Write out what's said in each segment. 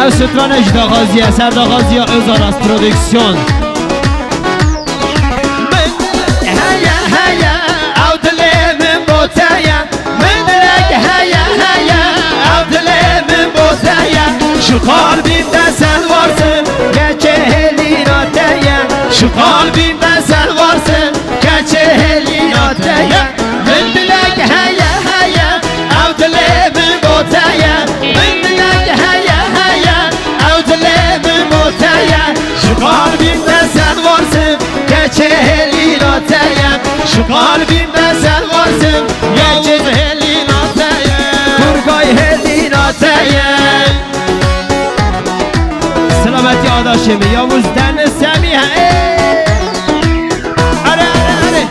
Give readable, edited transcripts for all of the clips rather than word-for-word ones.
او ستران اجدا غازیه سردا غازیه ازار از پرودکسیون şu kalbimde sen varsın Gerçi elin ateye Şu kalbimde sen varsın Gerçi elin ateye Min bilek heye heye Evdilimin boteye Min bilek heye heye Evdilimin boteye Şu kalbimde sen varsın Gerçi elin ateye Şu kalbimde sen varsın Gerçi elin ateye Turgay elin ateye سلامتی آداشمی یا وزدن سمیه اره اره اره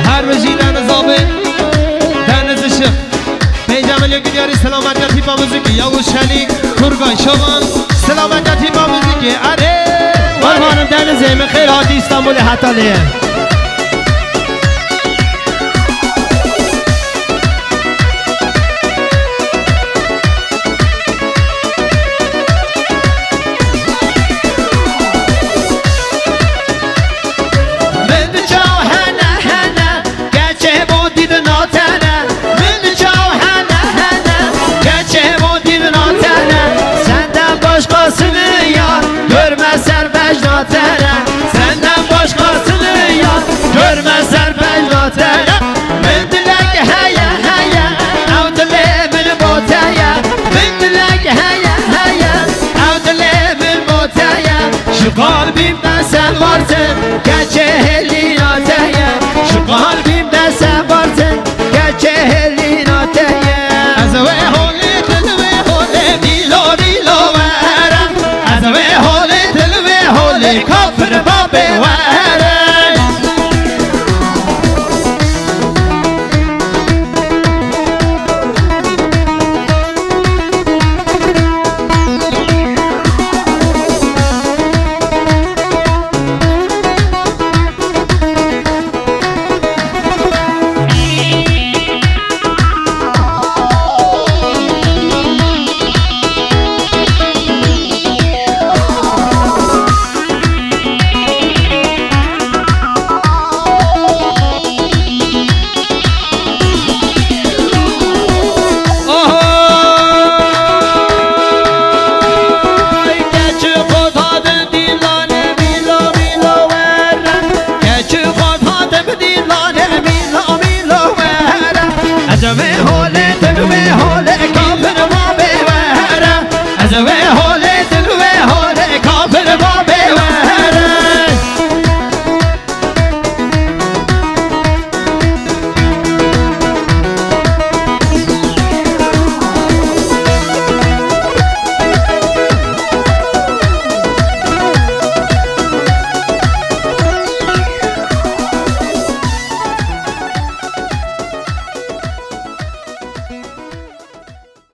هر وجیدن زابن دنز شخ پیجامل گیاری سلامت با موزیکی یا شلیک ترگای شوان سلامت با موزیکی اره قربانم دن زمین خیلی هاتی استانبول حتالیه